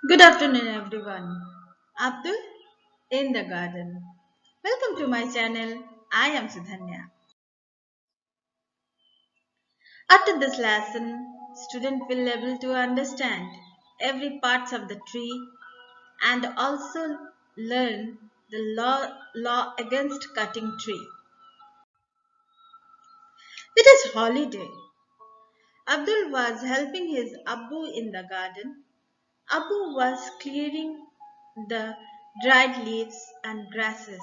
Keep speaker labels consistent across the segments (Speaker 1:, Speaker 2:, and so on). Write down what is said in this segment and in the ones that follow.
Speaker 1: Good afternoon, everyone. Abdul in the Garden. Welcome to my channel. I am Sudhanya. After this lesson, student will able to understand every parts of the tree and also learn the law against cutting tree. It is holiday. Abdul was helping his Abu in the garden. Abu was clearing the dried leaves and grasses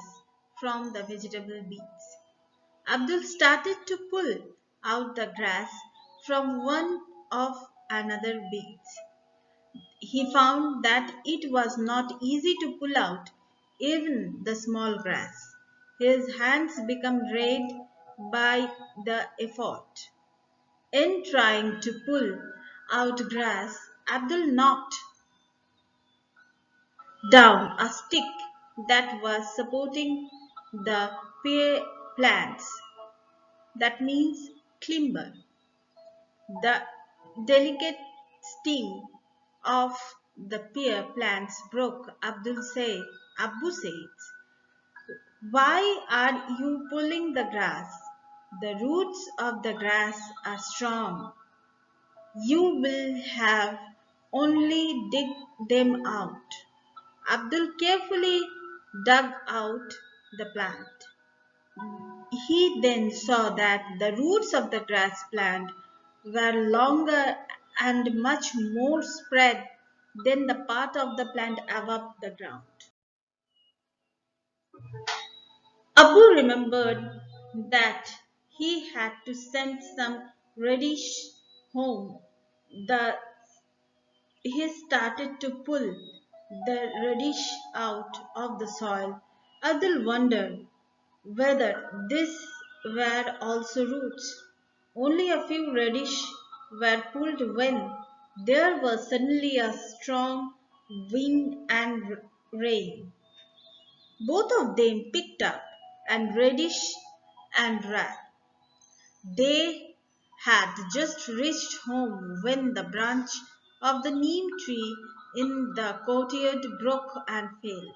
Speaker 1: from the vegetable beds. Abdul started to pull out the grass from one of another beads. He found that it was not easy to pull out even the small grass. His hands became red by the effort. In trying to pull out grass, Abdul knocked down a stick that was supporting the pear plants. That means climber. The delicate stem of the pear plants broke. Abu says, why are you pulling the grass? The roots of the grass are strong. You will have only dig them out. Abdul carefully dug out the plant. He then saw that the roots of the grass plant were longer and much more spread than the part of the plant above the ground. Abu remembered that he had to send some radish home. The, he started to pull the radish out of the soil. Abdul wondered whether these were also roots. Only a few radish were pulled when there was suddenly a strong wind and rain. Both of them picked up and radish and ran. They had just reached home when the branch of the neem tree in the courtyard broke and fell.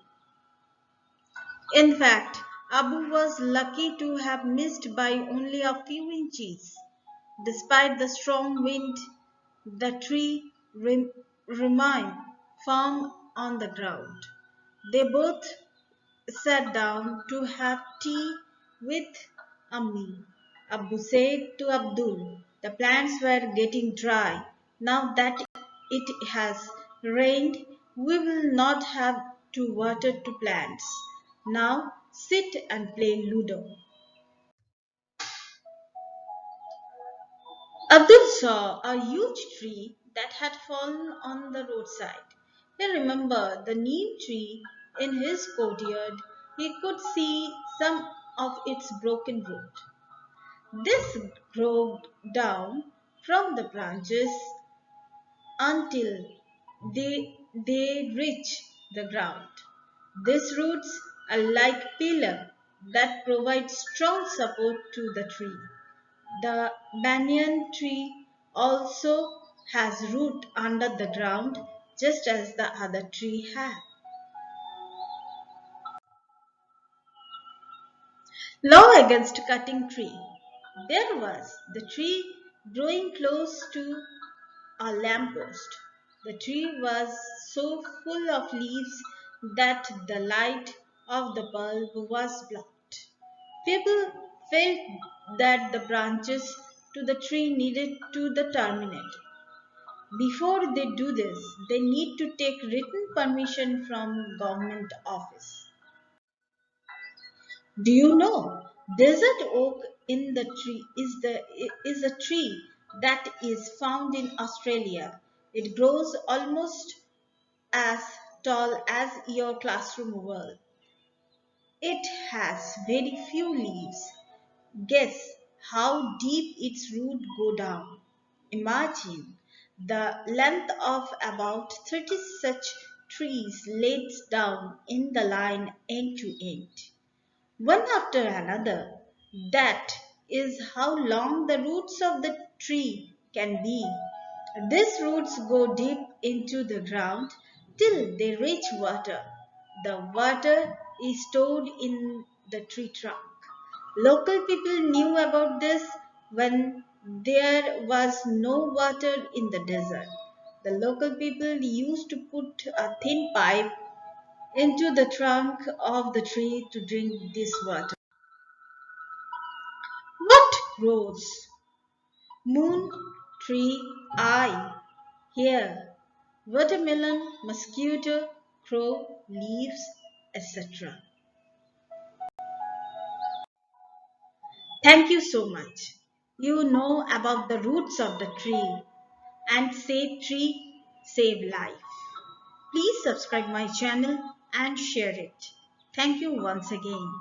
Speaker 1: In fact, Abu was lucky to have missed by only a few inches. Despite the strong wind, the tree remained firm on the ground. They both sat down to have tea with Ammi. Abu said to Abdul, the plants were getting dry. Now that it has rained, we will not have to water to plants. Now sit and play Ludo. Abdul saw a huge tree that had fallen on the roadside. He remembered the neem tree in his courtyard. He could see some of its broken root. This grew down from the branches until they reach the ground. These roots are like pillar that provide strong support to the tree. The banyan tree also has root under the ground just as the other tree had. Law against cutting tree. There was the tree growing close to a lamppost. The tree was so full of leaves that the light of the bulb was blocked. People felt that the branches to the tree needed to the terminate. Before they do this, they need to take written permission from government office. Do you know desert oak in the tree is a tree that is found in Australia. It grows almost as tall as your classroom wall. It has very few leaves. Guess how deep its roots go down. Imagine the length of about 30 such trees laid down in the line end to end, one after another. That is how long the roots of the tree can be. These roots go deep into the ground. till they reach water. The water is stored in the tree trunk. Local people knew about this when there was no water in the desert. The local people used to put a thin pipe into the trunk of the tree to drink this water. What grows? Moon, tree, eye, hair, watermelon, mosquito, crow, leaves, etc. Thank you so much. You know about the roots of the tree and save tree, save life. Please subscribe my channel and share it. Thank you once again.